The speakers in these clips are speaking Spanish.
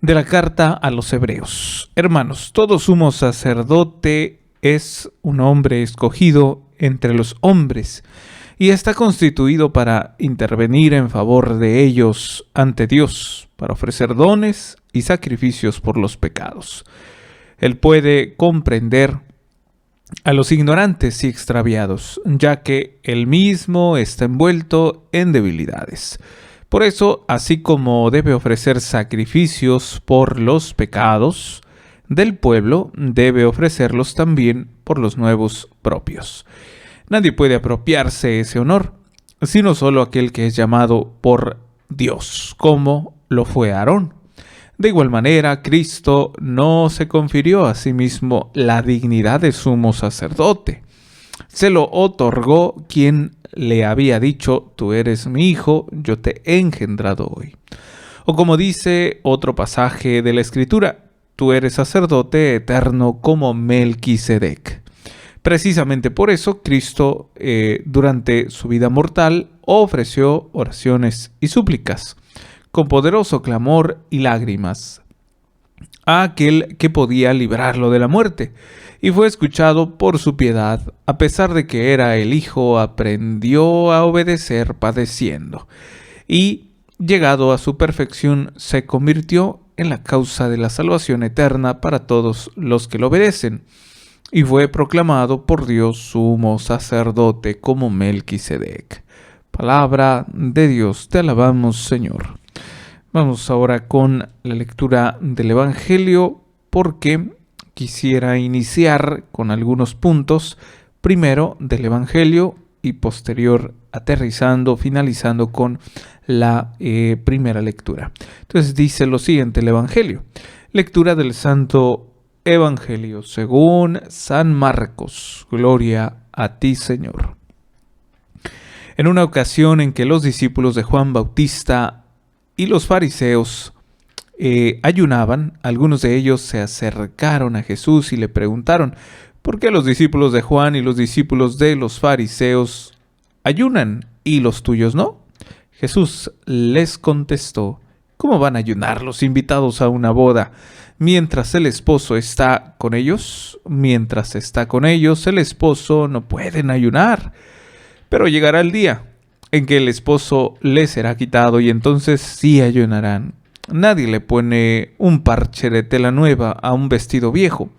De la carta a los Hebreos. Hermanos, todo sumo sacerdote es un hombre escogido entre los hombres y está constituido para intervenir en favor de ellos ante Dios, para ofrecer dones y sacrificios por los pecados. Él puede comprender a los ignorantes y extraviados, ya que él mismo está envuelto en debilidades. Por eso, así como debe ofrecer sacrificios por los pecados del pueblo, debe ofrecerlos también por los nuevos propios. Nadie puede apropiarse ese honor, sino solo aquel que es llamado por Dios, como lo fue Aarón. De igual manera, Cristo no se confirió a sí mismo la dignidad de sumo sacerdote. Se lo otorgó quien le había dicho: tú eres mi hijo, yo te he engendrado hoy. O como dice otro pasaje de la Escritura: tú eres sacerdote eterno como Melquisedec. Precisamente por eso Cristo durante su vida mortal ofreció oraciones y súplicas con poderoso clamor y lágrimas a aquel que podía librarlo de la muerte, y fue escuchado por su piedad. A pesar de que era el Hijo, aprendió a obedecer padeciendo, y llegado a su perfección se convirtió en la causa de la salvación eterna para todos los que lo obedecen, y fue proclamado por Dios sumo sacerdote como Melquisedec. Palabra de Dios, te alabamos, Señor. Vamos ahora con la lectura del Evangelio, porque quisiera iniciar con algunos puntos, primero del Evangelio y posterior finalizando con la primera lectura. Entonces dice lo siguiente el Evangelio. Lectura del Santo Evangelio según San Marcos. Gloria a ti, Señor. En una ocasión en que los discípulos de Juan Bautista y los fariseos ayunaban, algunos de ellos se acercaron a Jesús y le preguntaron: ¿por qué los discípulos de Juan y los discípulos de los fariseos ayunan y los tuyos no? Jesús les contestó: ¿cómo van a ayunar los invitados a una boda mientras el esposo está con ellos? Mientras está con ellos el esposo no pueden ayunar. Pero llegará el día en que el esposo les será quitado y entonces sí ayunarán. Nadie le pone un parche de tela nueva a un vestido viejo,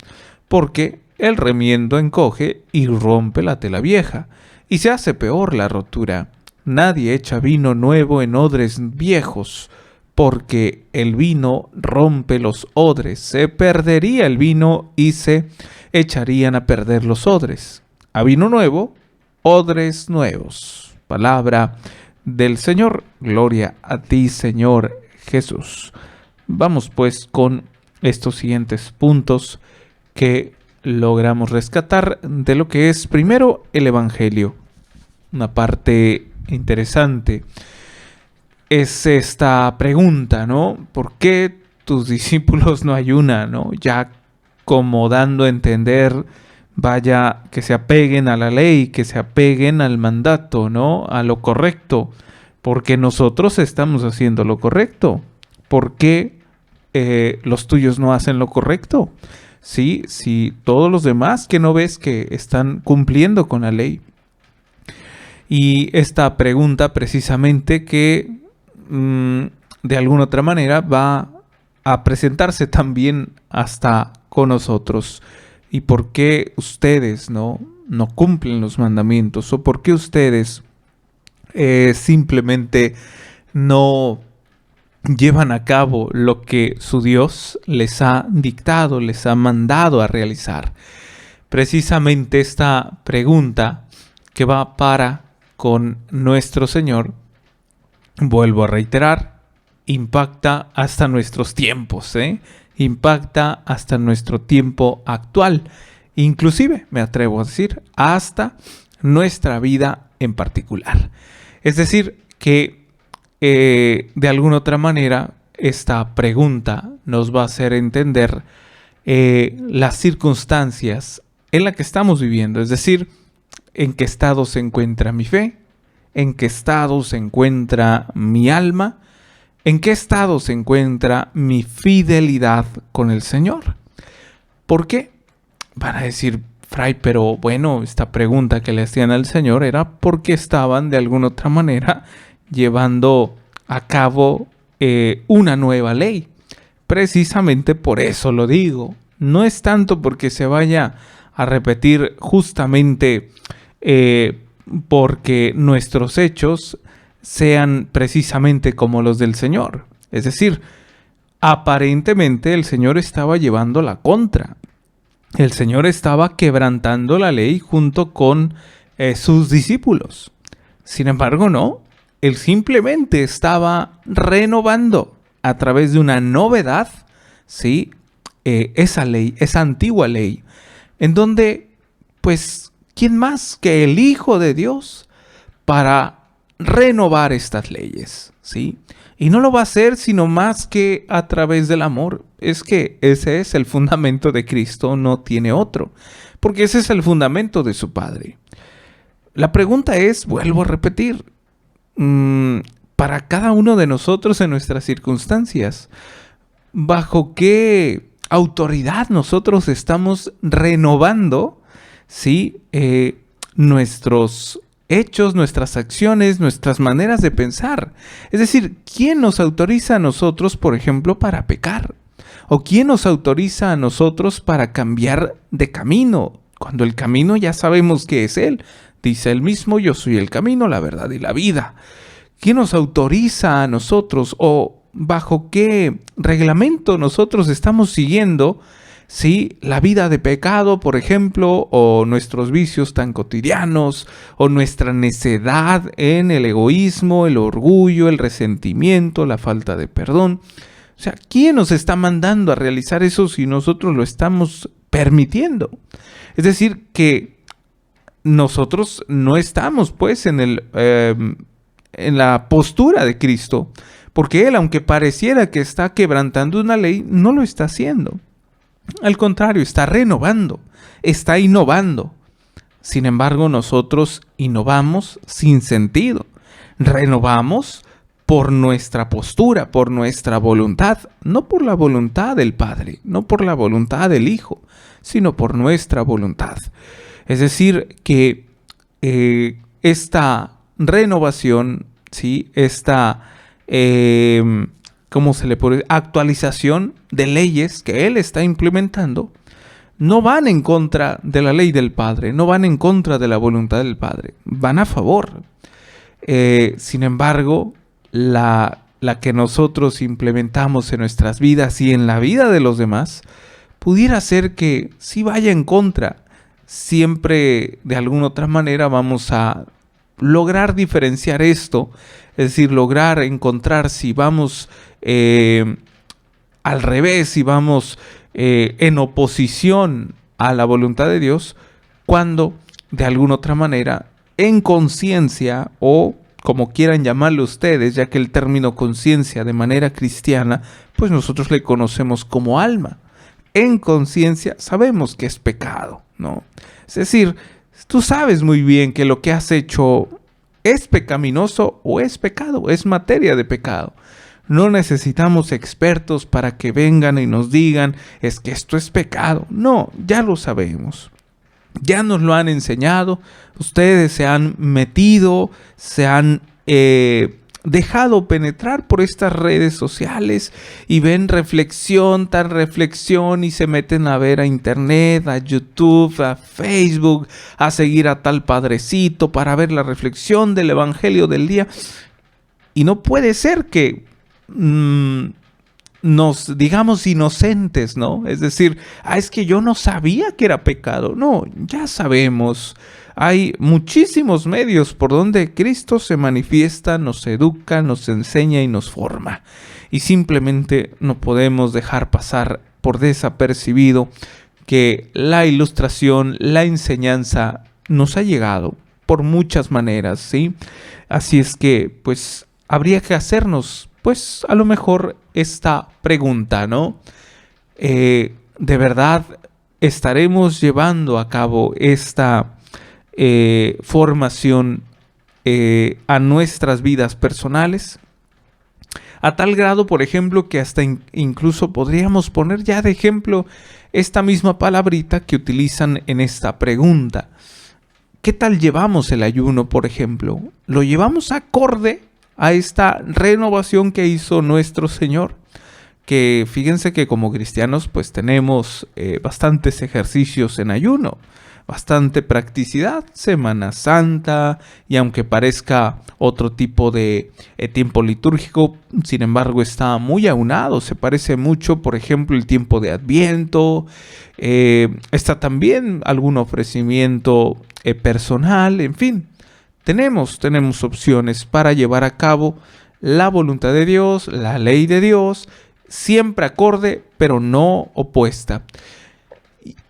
porque el remiendo encoge y rompe la tela vieja, y se hace peor la rotura. Nadie echa vino nuevo en odres viejos, porque el vino rompe los odres. Se perdería el vino y se echarían a perder los odres. A vino nuevo, odres nuevos. Palabra del Señor. Gloria a ti, Señor Jesús. Vamos pues con estos siguientes puntos que logramos rescatar de lo que es primero el Evangelio. Una parte interesante es esta pregunta, ¿no? ¿Por qué tus discípulos no ayunan, ¿no? Ya como dando a entender, vaya, que se apeguen a la ley, que se apeguen al mandato, ¿no? A lo correcto, porque nosotros estamos haciendo lo correcto. ¿Por qué los tuyos no hacen lo correcto? Sí, todos los demás que no ves que están cumpliendo con la ley. Y esta pregunta precisamente que de alguna otra manera va a presentarse también hasta con nosotros. ¿Y por qué ustedes no cumplen los mandamientos? ¿O por qué ustedes simplemente no llevan a cabo lo que su Dios les ha dictado, les ha mandado a realizar? Precisamente esta pregunta que va para con nuestro Señor, vuelvo a reiterar, impacta hasta nuestros tiempos, impacta hasta nuestro tiempo actual, inclusive, me atrevo a decir, hasta nuestra vida en particular. Es decir, que de alguna otra manera esta pregunta nos va a hacer entender las circunstancias en las que estamos viviendo, es decir, en qué estado se encuentra mi fe, en qué estado se encuentra mi alma, ¿En qué estado se encuentra mi fidelidad con el Señor? ¿Por qué? Van a decir, Fray, pero bueno, esta pregunta que le hacían al Señor era porque estaban de alguna otra manera llevando a cabo una nueva ley. Precisamente por eso lo digo. No es tanto porque se vaya a repetir justamente porque nuestros hechos sean precisamente como los del Señor. Es decir, aparentemente el Señor estaba llevando la contra. El Señor estaba quebrantando la ley junto con sus discípulos. Sin embargo, no. Él simplemente estaba renovando a través de una novedad, ¿sí? Esa ley, esa antigua ley, en donde, pues, ¿quién más que el Hijo de Dios para renovar estas leyes, ¿sí? Y no lo va a hacer sino más que a través del amor. Es que ese es el fundamento de Cristo, no tiene otro, porque ese es el fundamento de su Padre. La pregunta es, vuelvo a repetir, para cada uno de nosotros en nuestras circunstancias, ¿bajo qué autoridad nosotros estamos renovando, ¿sí? Nuestros hechos, nuestras acciones, nuestras maneras de pensar? Es decir, ¿quién nos autoriza a nosotros, por ejemplo, para pecar? ¿O quién nos autoriza a nosotros para cambiar de camino? Cuando el camino ya sabemos que es Él. Dice Él mismo, yo soy el camino, la verdad y la vida. ¿Quién nos autoriza a nosotros o bajo qué reglamento nosotros estamos siguiendo? Sí, la vida de pecado, por ejemplo, o nuestros vicios tan cotidianos, o nuestra necedad en el egoísmo, el orgullo, el resentimiento, la falta de perdón. O sea, ¿quién nos está mandando a realizar eso si nosotros lo estamos permitiendo? Es decir, que nosotros no estamos, pues, en la postura de Cristo, porque Él, aunque pareciera que está quebrantando una ley, no lo está haciendo. Al contrario, está renovando, está innovando. Sin embargo, nosotros innovamos sin sentido. Renovamos por nuestra postura, por nuestra voluntad, no por la voluntad del Padre, no por la voluntad del Hijo, sino por nuestra voluntad. Es decir, que esta renovación, ¿sí? Esta ¿cómo se le puede decir? Actualización de leyes que Él está implementando, no van en contra de la ley del Padre, no van en contra de la voluntad del Padre, van a favor. Sin embargo, la que nosotros implementamos en nuestras vidas y en la vida de los demás, pudiera ser que sí vaya en contra. Siempre, de alguna otra manera, vamos a lograr diferenciar esto, es decir, lograr encontrar si vamos al revés, si vamos en oposición a la voluntad de Dios, cuando de alguna otra manera, en conciencia, o como quieran llamarlo ustedes, ya que el término conciencia de manera cristiana, pues nosotros le conocemos como alma. En conciencia sabemos que es pecado, ¿no? Es decir, tú sabes muy bien que lo que has hecho es pecaminoso o es pecado, es materia de pecado. No necesitamos expertos para que vengan y nos digan, es que esto es pecado. No, ya lo sabemos. Ya nos lo han enseñado. Ustedes se han metido, se han dejado penetrar por estas redes sociales y ven reflexión tras reflexión y se meten a ver a internet, a YouTube, a Facebook, a seguir a tal padrecito para ver la reflexión del evangelio del día. Y no puede ser que nos digamos inocentes, ¿no? Es decir, es que yo no sabía que era pecado. No, ya sabemos. Hay muchísimos medios por donde Cristo se manifiesta, nos educa, nos enseña y nos forma. Y simplemente no podemos dejar pasar por desapercibido que la ilustración, la enseñanza nos ha llegado por muchas maneras, ¿sí? Así es que, pues, habría que hacernos, pues, a lo mejor esta pregunta, ¿no? ¿De verdad estaremos llevando a cabo esta formación a nuestras vidas personales? A tal grado, por ejemplo, que hasta incluso podríamos poner ya de ejemplo esta misma palabrita que utilizan en esta pregunta. ¿Qué tal llevamos el ayuno, por ejemplo? ¿Lo llevamos acorde a esta renovación que hizo nuestro Señor? Que fíjense que como cristianos pues tenemos bastantes ejercicios en ayuno, bastante practicidad, Semana Santa, y aunque parezca otro tipo de tiempo litúrgico, sin embargo está muy aunado, se parece mucho, por ejemplo, el tiempo de Adviento, está también algún ofrecimiento personal, en fin, tenemos opciones para llevar a cabo la voluntad de Dios, la ley de Dios, siempre acorde, pero no opuesta.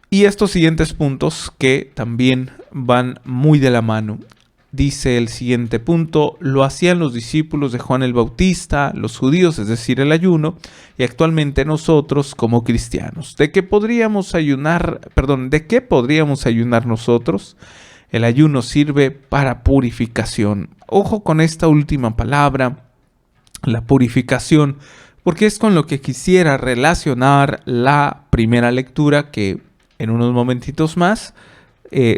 Y estos siguientes puntos que también van muy de la mano. Dice el siguiente punto: lo hacían los discípulos de Juan el Bautista, los judíos, es decir, el ayuno, y actualmente nosotros como cristianos. ¿De qué podríamos ayunar nosotros? El ayuno sirve para purificación. Ojo con esta última palabra, la purificación, porque es con lo que quisiera relacionar la primera lectura, que en unos momentitos más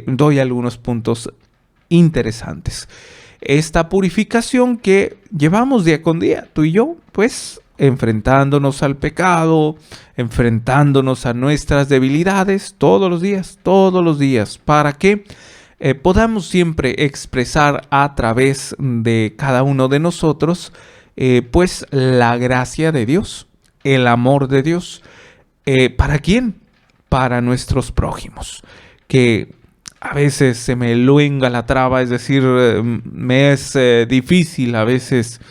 doy algunos puntos interesantes. Esta purificación que llevamos día con día, tú y yo, pues enfrentándonos al pecado, enfrentándonos a nuestras debilidades todos los días, para que podamos siempre expresar a través de cada uno de nosotros pues la gracia de Dios, el amor de Dios. ¿Para quién? Para nuestros prójimos, que a veces se me luenga la traba, es decir, me es difícil a veces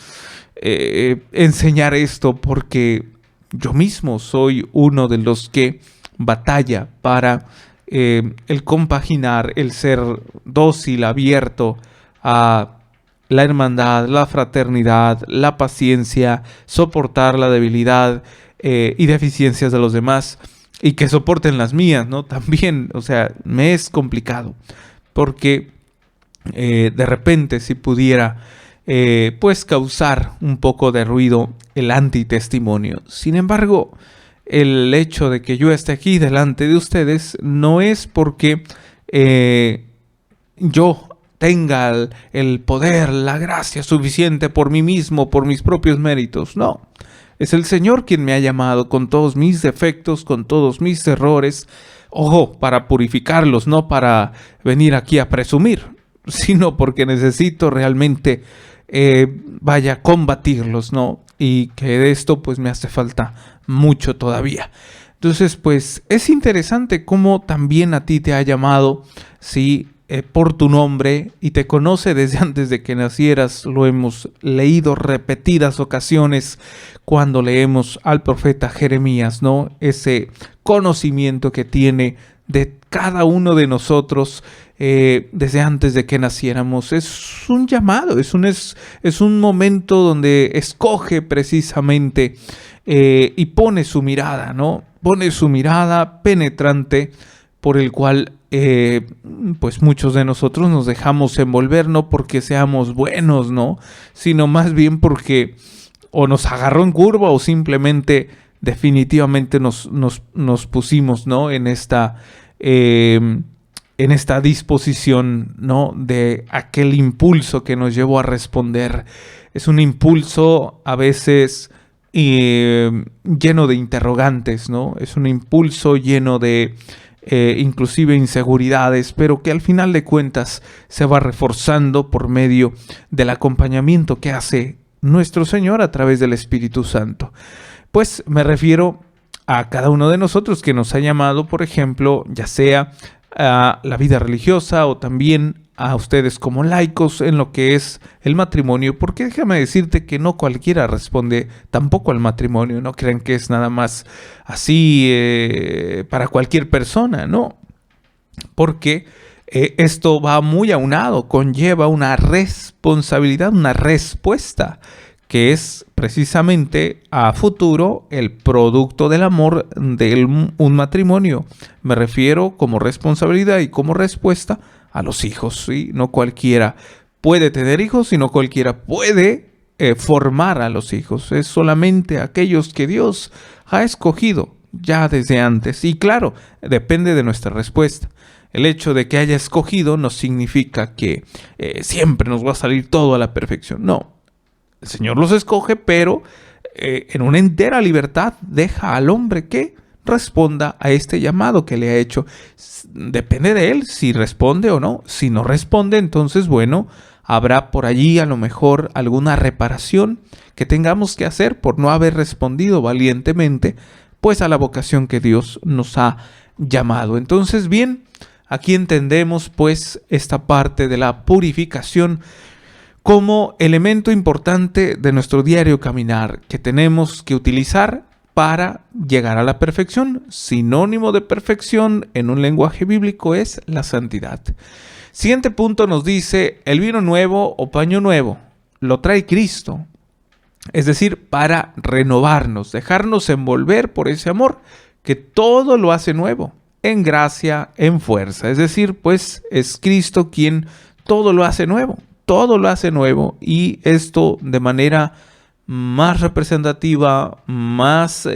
enseñar esto, porque yo mismo soy uno de los que batalla para el compaginar, el ser dócil, abierto a la hermandad, la fraternidad, la paciencia, soportar la debilidad y deficiencias de los demás, y que soporten las mías, ¿no? También, o sea, me es complicado, porque de repente si pudiera pues causar un poco de ruido el antitestimonio. Sin embargo, el hecho de que yo esté aquí delante de ustedes no es porque yo tenga el poder, la gracia suficiente por mí mismo, por mis propios méritos. No, es el Señor quien me ha llamado con todos mis defectos, con todos mis errores. Ojo, para purificarlos, no para venir aquí a presumir, sino porque necesito realmente combatirlos, ¿no? Y que de esto pues me hace falta mucho todavía. Entonces pues es interesante cómo también a ti te ha llamado, sí, por tu nombre, y te conoce desde antes de que nacieras. Lo hemos leído repetidas ocasiones cuando leemos al profeta Jeremías, ¿no? Ese conocimiento que tiene de cada uno de nosotros desde antes de que naciéramos. Es un llamado, es un momento donde escoge precisamente y pone su mirada, ¿no? Pone su mirada penetrante, por el cual pues muchos de nosotros nos dejamos envolver, no porque seamos buenos, ¿no? Sino más bien porque o nos agarró en curva o simplemente definitivamente nos pusimos, ¿no? En esta disposición, ¿no? De aquel impulso que nos llevó a responder. Es un impulso a veces lleno de interrogantes, ¿no? Es un impulso lleno de inclusive inseguridades, pero que al final de cuentas se va reforzando por medio del acompañamiento que hace nuestro Señor a través del Espíritu Santo. Pues me refiero a cada uno de nosotros que nos ha llamado, por ejemplo, ya sea a la vida religiosa o también a ustedes como laicos en lo que es el matrimonio, porque déjame decirte que no cualquiera responde tampoco al matrimonio. No crean que es nada más así para cualquier persona, no, porque esto va muy aunado, conlleva una responsabilidad, una respuesta, que es precisamente a futuro el producto del amor de un matrimonio. Me refiero como responsabilidad y como respuesta a los hijos, ¿sí? No cualquiera puede tener hijos, sino cualquiera puede formar a los hijos, es solamente aquellos que Dios ha escogido ya desde antes. Y claro, depende de nuestra respuesta. El hecho de que haya escogido no significa que siempre nos va a salir todo a la perfección. No, el Señor los escoge, pero en una entera libertad deja al hombre que responda a este llamado que le ha hecho. Depende de él si responde o no. Si no responde, entonces bueno, habrá por allí a lo mejor alguna reparación que tengamos que hacer por no haber respondido valientemente pues a la vocación que Dios nos ha llamado. Entonces bien, aquí entendemos pues esta parte de la purificación como elemento importante de nuestro diario caminar que tenemos que utilizar para llegar a la perfección. Sinónimo de perfección en un lenguaje bíblico es la santidad. Siguiente punto nos dice, el vino nuevo o paño nuevo lo trae Cristo. Es decir, para renovarnos, dejarnos envolver por ese amor que todo lo hace nuevo, en gracia, en fuerza. Es decir, pues es Cristo quien todo lo hace nuevo y esto de manera más representativa, más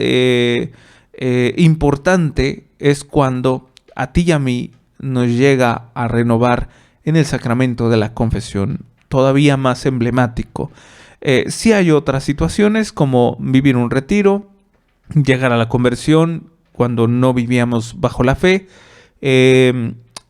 importante es cuando a ti y a mí nos llega a renovar en el sacramento de la confesión, todavía más emblemático. Sí hay otras situaciones como vivir un retiro, llegar a la conversión cuando no vivíamos bajo la fe,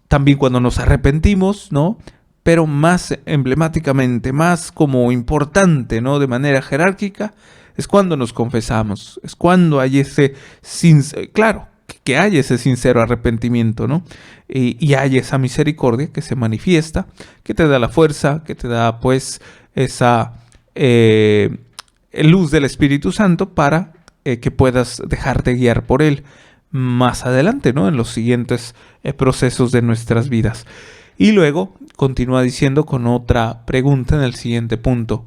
también cuando nos arrepentimos, ¿no? Pero más emblemáticamente, más como importante, ¿no? De manera jerárquica, es cuando nos confesamos, es cuando hay ese, claro, que hay ese sincero arrepentimiento, ¿no? Y hay esa misericordia que se manifiesta, que te da la fuerza, que te da pues esa luz del Espíritu Santo para que puedas dejarte guiar por Él más adelante, ¿no? En los siguientes procesos de nuestras vidas. Y luego continúa diciendo con otra pregunta en el siguiente punto.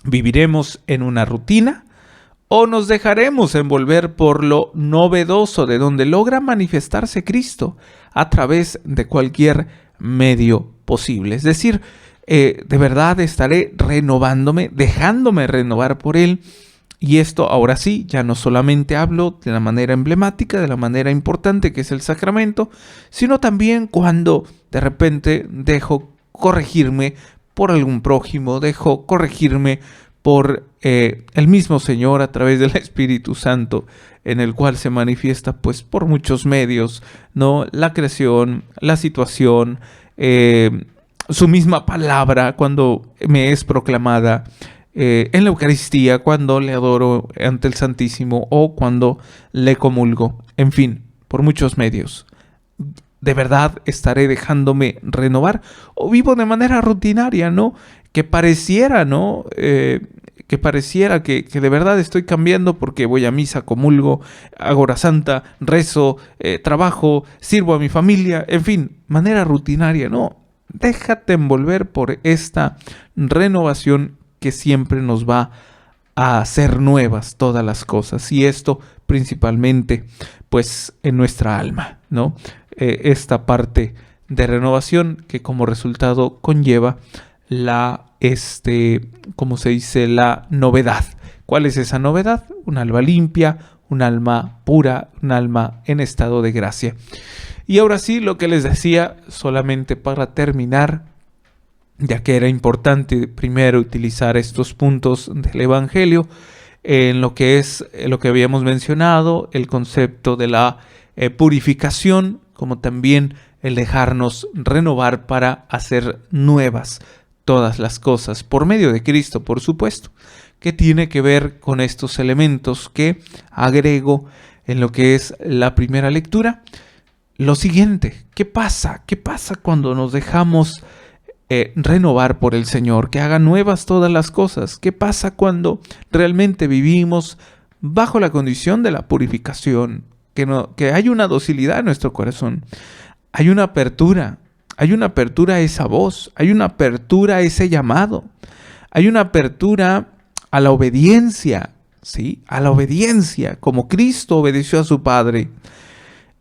¿Viviremos en una rutina o nos dejaremos envolver por lo novedoso de donde logra manifestarse Cristo a través de cualquier medio posible? Es decir, de verdad estaré renovándome, dejándome renovar por Él. Y esto ahora sí, ya no solamente hablo de la manera emblemática, de la manera importante que es el sacramento, sino también cuando de repente dejo corregirme por algún prójimo, dejo corregirme por el mismo Señor a través del Espíritu Santo, en el cual se manifiesta pues por muchos medios, ¿no? La creación, la situación, su misma palabra cuando me es proclamada, en la Eucaristía, cuando le adoro ante el Santísimo o cuando le comulgo. En fin, por muchos medios. ¿De verdad estaré dejándome renovar? ¿O vivo de manera rutinaria, ¿no? Que pareciera, ¿no? Que pareciera que de verdad estoy cambiando porque voy a misa, comulgo, hago hora santa, rezo, trabajo, sirvo a mi familia. En fin, manera rutinaria, ¿no? Déjate envolver por esta renovación que siempre nos va a hacer nuevas todas las cosas, y esto principalmente pues en nuestra alma, ¿no? Esta parte de renovación que como resultado conlleva la, ¿cómo se dice? La novedad. ¿Cuál es esa novedad? Un alma limpia, un alma pura, un alma en estado de gracia. Y ahora sí, lo que les decía, solamente para terminar, ya que era importante primero utilizar estos puntos del Evangelio en lo que es lo que habíamos mencionado, el concepto de la purificación, como también el dejarnos renovar para hacer nuevas todas las cosas, por medio de Cristo, por supuesto, que tiene que ver con estos elementos que agrego en lo que es la primera lectura. Lo siguiente, ¿qué pasa? ¿Qué pasa cuando nos dejamos renovar por el Señor, que haga nuevas todas las cosas? ¿Qué pasa cuando realmente vivimos bajo la condición de la purificación? Que hay una docilidad en nuestro corazón, hay una apertura a esa voz, hay una apertura a ese llamado, hay una apertura a la obediencia, ¿sí? A la obediencia, como Cristo obedeció a su Padre.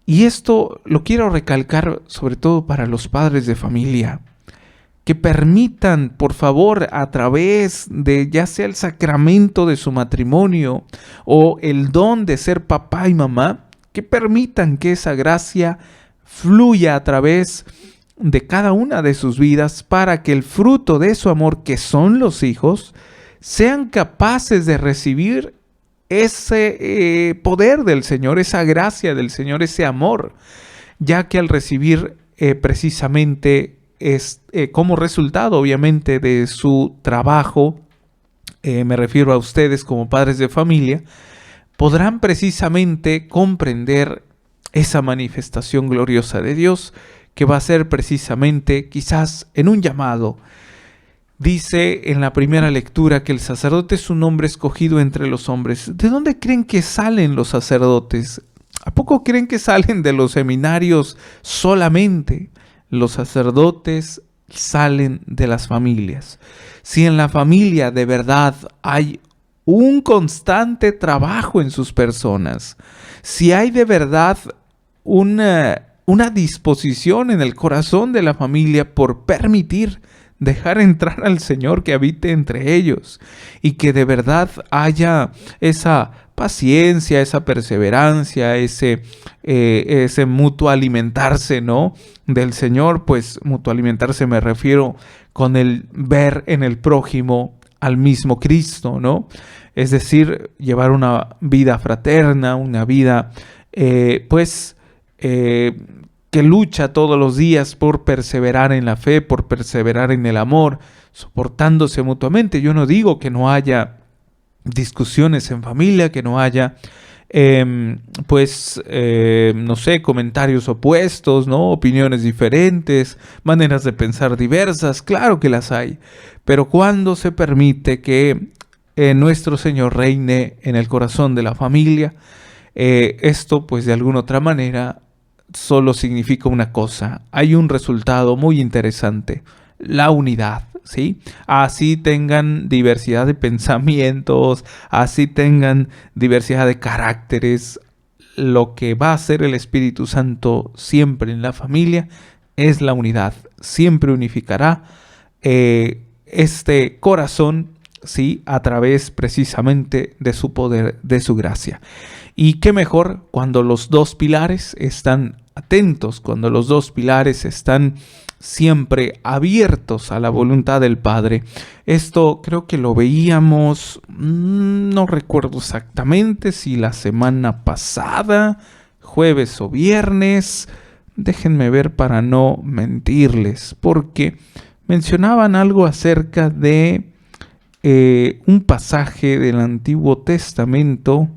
Y esto lo quiero recalcar sobre todo para los padres de familia. que permitan, por favor, a través de ya sea el sacramento de su matrimonio o el don de ser papá y mamá, que permitan que esa gracia fluya a través de cada una de sus vidas para que el fruto de su amor, que son los hijos, sean capaces de recibir ese poder del Señor, esa gracia del Señor, ese amor, ya que al recibir precisamente como resultado, obviamente, de su trabajo, me refiero a ustedes como padres de familia, podrán precisamente comprender esa manifestación gloriosa de Dios, que va a ser precisamente quizás en un llamado. Dice en la primera lectura que el sacerdote es un hombre escogido entre los hombres. ¿De dónde creen que salen los sacerdotes? ¿A poco creen que salen de los seminarios solamente? Los sacerdotes salen de las familias. Si en la familia de verdad hay un constante trabajo en sus personas, si hay de verdad una disposición en el corazón de la familia por permitir dejar entrar al Señor que habite entre ellos, y que de verdad haya esa paciencia, esa perseverancia, ese mutuo alimentarse, ¿no?, del Señor. Pues mutuo alimentarse me refiero con el ver en el prójimo al mismo Cristo, ¿no? Es decir, llevar una vida fraterna, una vida que lucha todos los días por perseverar en la fe, por perseverar en el amor, soportándose mutuamente. Yo no digo que no haya discusiones en familia, que no haya, no sé, comentarios opuestos, ¿no?, opiniones diferentes, maneras de pensar diversas. Claro que las hay, pero cuando se permite que nuestro Señor reine en el corazón de la familia, esto pues de alguna otra manera solo significa una cosa: hay un resultado muy interesante, la unidad, ¿sí? Así tengan diversidad de pensamientos, así tengan diversidad de caracteres, lo que va a hacer el Espíritu Santo siempre en la familia es la unidad. Siempre unificará este corazón, ¿sí?, a través precisamente de su poder, de su gracia. Y qué mejor cuando los dos pilares están atentos, cuando los dos pilares están siempre abiertos a la voluntad del Padre. Esto creo que lo veíamos, no recuerdo exactamente si la semana pasada, jueves o viernes. Déjenme ver para no mentirles, porque mencionaban algo acerca de un pasaje del Antiguo Testamento.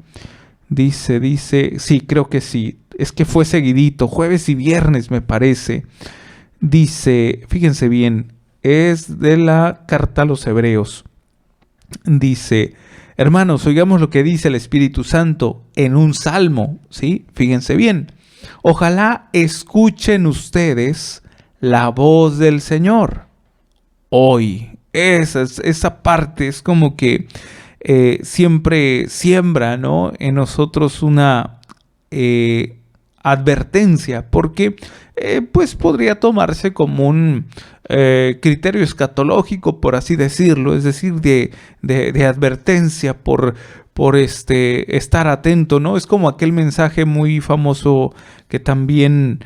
Dice, sí, creo que sí, es que fue seguidito, jueves y viernes me parece. Dice, fíjense bien, es de la carta a los Hebreos. Dice: hermanos, oigamos lo que dice el Espíritu Santo en un salmo, ¿sí? Fíjense bien: ojalá escuchen ustedes la voz del Señor hoy. Esa parte es como que siempre siembra, ¿no?, en nosotros una advertencia, porque pues podría tomarse como un criterio escatológico, por así decirlo, es decir, de advertencia por estar atento, ¿no? Es como aquel mensaje muy famoso que también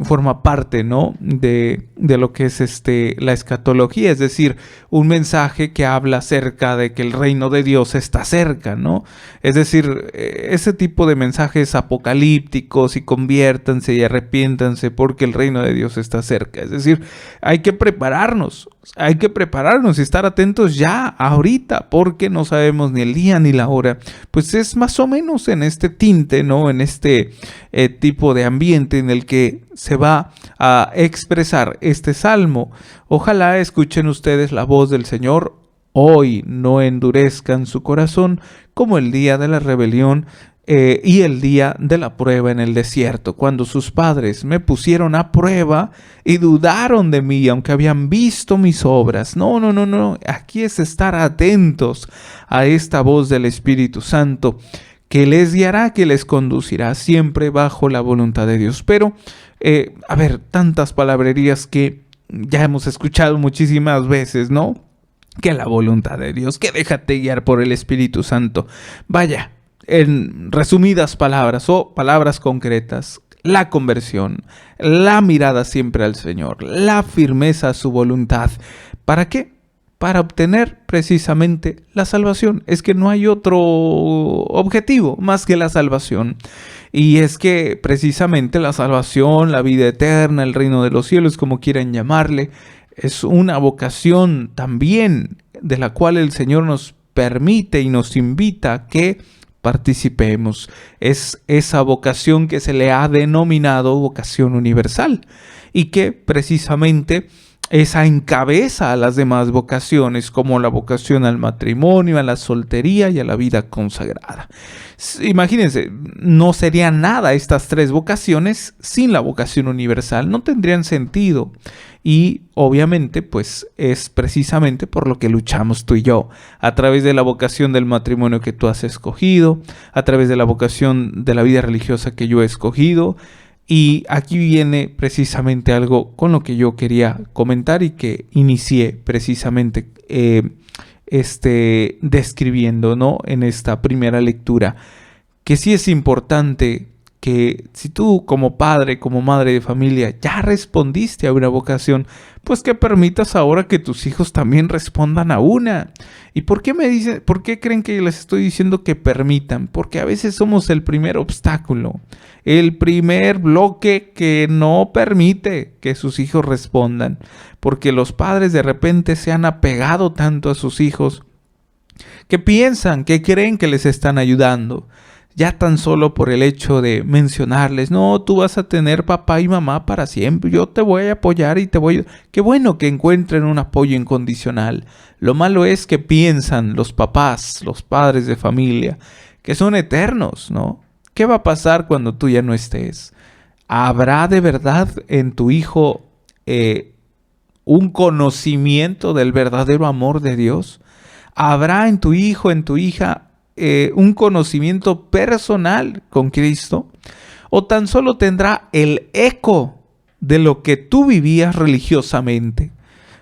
forma parte, ¿no?, de lo que es la escatología, es decir, un mensaje que habla acerca de que el reino de Dios está cerca, ¿no? Es decir, ese tipo de mensajes apocalípticos, y conviértanse y arrepiéntanse porque el reino de Dios está cerca. Es decir, hay que prepararnos y estar atentos ya, ahorita, porque no sabemos ni el día ni la hora. Pues es más o menos en este tinte, ¿no?, en este tipo de ambiente en el que se va a expresar este salmo. Ojalá escuchen ustedes la voz del Señor hoy, no endurezcan su corazón como el día de la rebelión y el día de la prueba en el desierto, cuando sus padres me pusieron a prueba y dudaron de mí, aunque habían visto mis obras. No. Aquí es estar atentos a esta voz del Espíritu Santo, que les guiará, que les conducirá siempre bajo la voluntad de Dios. Pero, tantas palabrerías que ya hemos escuchado muchísimas veces, ¿no? Que la voluntad de Dios, que déjate guiar por el Espíritu Santo. Vaya, en resumidas palabras o palabras concretas, la conversión, la mirada siempre al Señor, la firmeza a su voluntad. ¿Para qué? Para obtener precisamente la salvación. Es que no hay otro objetivo más que la salvación. Y es que precisamente la salvación, la vida eterna, el reino de los cielos, como quieran llamarle, es una vocación también de la cual el Señor nos permite y nos invita a que participemos. Es esa vocación que se le ha denominado vocación universal y que precisamente esa encabeza a las demás vocaciones, como la vocación al matrimonio, a la soltería y a la vida consagrada. Imagínense, no serían nada estas tres vocaciones sin la vocación universal, no tendrían sentido. Y obviamente, pues es precisamente por lo que luchamos tú y yo, a través de la vocación del matrimonio que tú has escogido, a través de la vocación de la vida religiosa que yo he escogido. Y aquí viene precisamente algo con lo que yo quería comentar y que inicié precisamente describiendo, ¿no? En esta primera lectura, que sí es importante que si tú como padre, como madre de familia, ya respondiste a una vocación, pues que permitas ahora que tus hijos también respondan a una. ¿Y por qué me dicen, por qué creen que les estoy diciendo que permitan? Porque a veces somos el primer obstáculo, el primer bloque que no permite que sus hijos respondan, porque los padres de repente se han apegado tanto a sus hijos que piensan, que creen que les están ayudando. Ya tan solo por el hecho de mencionarles, no, tú vas a tener papá y mamá para siempre, yo te voy a apoyar y te voy a... Qué bueno que encuentren un apoyo incondicional. Lo malo es que piensan los papás, los padres de familia, que son eternos, ¿no? ¿Qué va a pasar cuando tú ya no estés? ¿Habrá de verdad en tu hijo un conocimiento del verdadero amor de Dios? ¿Habrá en tu hijo, en tu hija, un conocimiento personal con Cristo? ¿O tan solo tendrá el eco de lo que tú vivías religiosamente?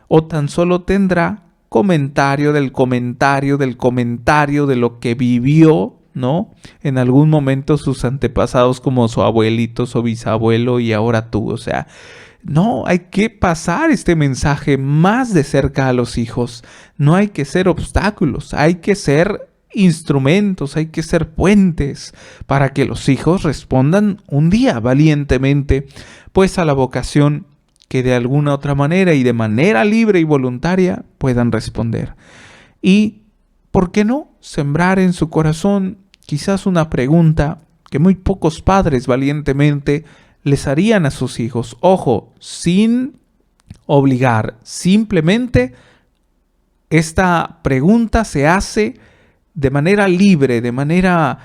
¿O tan solo tendrá comentario del comentario del comentario de lo que vivió, ¿no? En algún momento sus antepasados, como su abuelito, su bisabuelo y ahora tú? O sea, no, hay que pasar este mensaje más de cerca a los hijos. No hay que ser obstáculos, hay que ser instrumentos, hay que ser puentes para que los hijos respondan un día valientemente, pues a la vocación que de alguna otra manera y de manera libre y voluntaria puedan responder. Y, ¿por qué no sembrar en su corazón quizás una pregunta que muy pocos padres valientemente les harían a sus hijos? Ojo, sin obligar, simplemente esta pregunta se hace de manera libre, de manera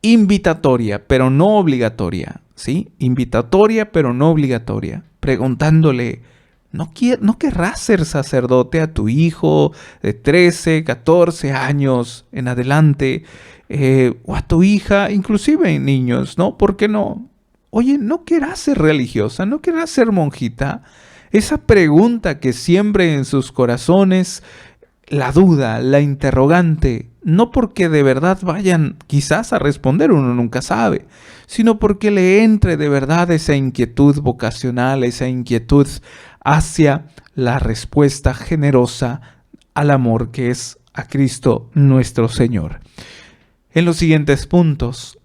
invitatoria, pero no obligatoria, ¿sí? Invitatoria, pero no obligatoria. Preguntándole, ¿no querrás ser sacerdote a tu hijo de 13, 14 años en adelante? O a tu hija, inclusive niños, ¿no? ¿Por qué no? Oye, ¿no querrás ser religiosa? ¿No querrás ser monjita? Esa pregunta que siembre en sus corazones la duda, la interrogante, no porque de verdad vayan quizás a responder, uno nunca sabe, sino porque le entre de verdad esa inquietud vocacional, esa inquietud hacia la respuesta generosa al amor que es a Cristo nuestro Señor. En los siguientes puntos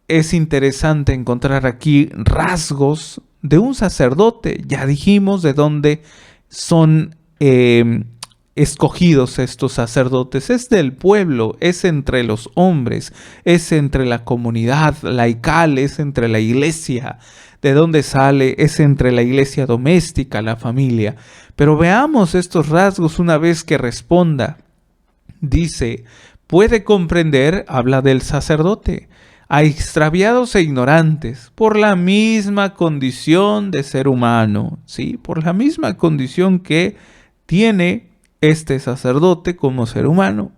es interesante encontrar aquí rasgos de un sacerdote. Ya dijimos de dónde son escogidos estos sacerdotes. Es del pueblo, es entre los hombres, es entre la comunidad laical, es entre la iglesia. ¿De dónde sale? Es entre la iglesia doméstica, la familia. Pero veamos estos rasgos una vez que responda. Dice, puede comprender, habla del sacerdote, a extraviados e ignorantes, por la misma condición de ser humano, ¿sí? Por la misma condición que tiene este sacerdote como ser humano,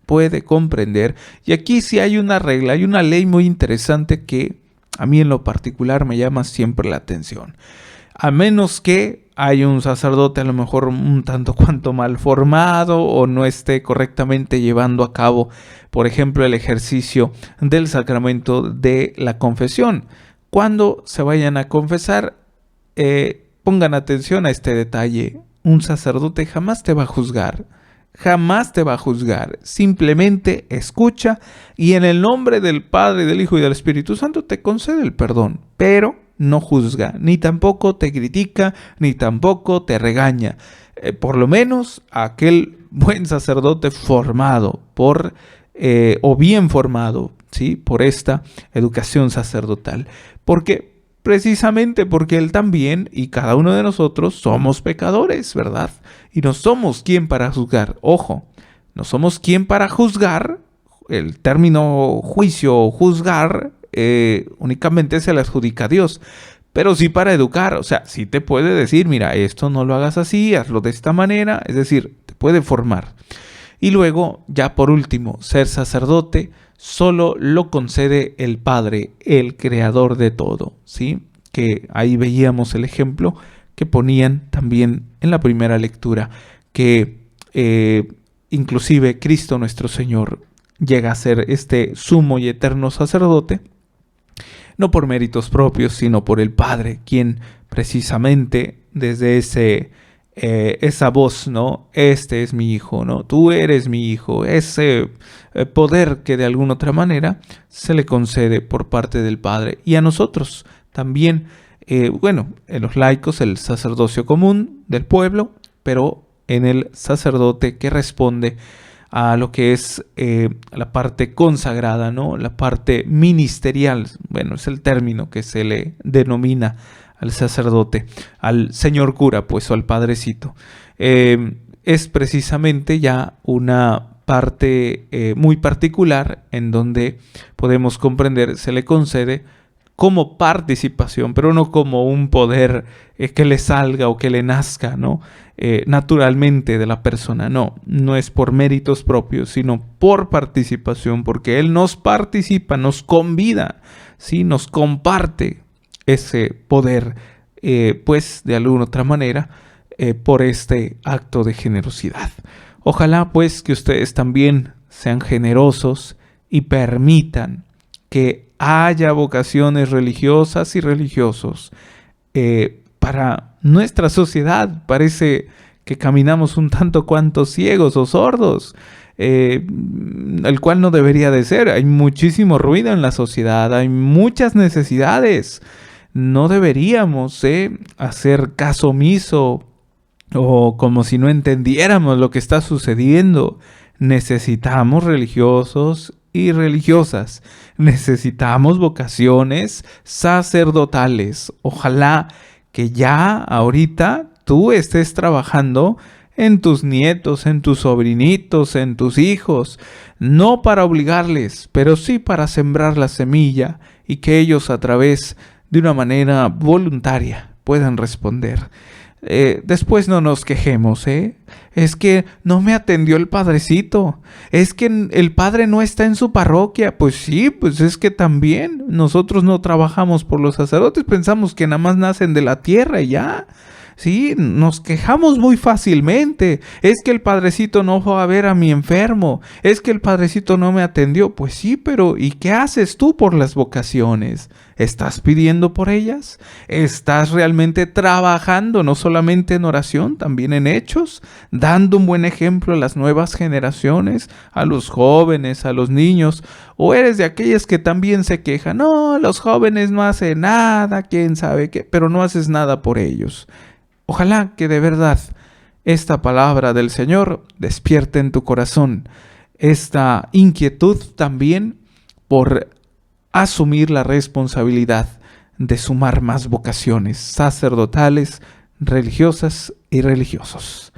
puede comprender. Y aquí sí hay una regla, hay una ley muy interesante que a mí en lo particular me llama siempre la atención. A menos que hay un sacerdote a lo mejor un tanto cuanto mal formado o no esté correctamente llevando a cabo, por ejemplo, el ejercicio del sacramento de la confesión. Cuando se vayan a confesar, pongan atención a este detalle. Un sacerdote jamás te va a juzgar. Jamás te va a juzgar, simplemente escucha y en el nombre del Padre, del Hijo y del Espíritu Santo te concede el perdón, pero no juzga, ni tampoco te critica, ni tampoco te regaña. Por lo menos aquel buen sacerdote formado o bien formado, ¿sí? Por esta educación sacerdotal. Precisamente porque él también y cada uno de nosotros somos pecadores, ¿verdad? Y no somos quien para juzgar. Ojo, no somos quien para juzgar. El término juicio o juzgar únicamente se le adjudica a Dios. Pero sí para educar. O sea, sí te puede decir, mira, esto no lo hagas así, hazlo de esta manera. Es decir, te puede formar. Y luego, ya por último, ser sacerdote solo lo concede el Padre, el creador de todo, ¿sí? Que ahí veíamos el ejemplo que ponían también en la primera lectura, que inclusive Cristo nuestro Señor llega a ser este sumo y eterno sacerdote, no por méritos propios, sino por el Padre, quien precisamente desde esa voz, ¿no? Este es mi hijo, ¿no? Tú eres mi hijo. Ese poder que de alguna otra manera se le concede por parte del Padre. Y a nosotros también, en los laicos, el sacerdocio común del pueblo, pero en el sacerdote que responde a lo que es la parte consagrada, ¿no? La parte ministerial, bueno, es el término que se le denomina al sacerdote, al señor cura, pues, o al padrecito. Es precisamente ya una parte muy particular en donde podemos comprender, se le concede como participación, pero no como un poder que le salga o que le nazca, ¿no? Naturalmente de la persona. No es por méritos propios, sino por participación, porque Él nos participa, nos convida, ¿sí? Nos comparte ese poder, pues de alguna otra manera, por este acto de generosidad. Ojalá pues que ustedes también sean generosos y permitan que haya vocaciones religiosas y religiosos para nuestra sociedad. Parece que caminamos un tanto cuanto ciegos o sordos, el cual no debería de ser. Hay muchísimo ruido en la sociedad, hay muchas necesidades. No deberíamos hacer caso omiso o como si no entendiéramos lo que está sucediendo. Necesitamos religiosos y religiosas. Necesitamos vocaciones sacerdotales. Ojalá que ya ahorita tú estés trabajando en tus nietos, en tus sobrinitos, en tus hijos, no para obligarles, pero sí para sembrar la semilla y que ellos a través de una manera voluntaria puedan responder. Después no nos quejemos, es que no me atendió el padrecito, es que el padre no está en su parroquia. Pues sí, pues es que también nosotros no trabajamos por los sacerdotes, pensamos que nada más nacen de la tierra y ya. Sí, nos quejamos muy fácilmente. Es que el padrecito no fue a ver a mi enfermo. Es que el padrecito no me atendió. Pues sí, pero ¿y qué haces tú por las vocaciones? ¿Estás pidiendo por ellas? ¿Estás realmente trabajando no solamente en oración, también en hechos? ¿Dando un buen ejemplo a las nuevas generaciones, a los jóvenes, a los niños? ¿O eres de aquellas que también se quejan? No, los jóvenes no hacen nada, quién sabe qué, pero no haces nada por ellos. Ojalá que de verdad esta palabra del Señor despierte en tu corazón esta inquietud también por asumir la responsabilidad de sumar más vocaciones sacerdotales, religiosas y religiosos.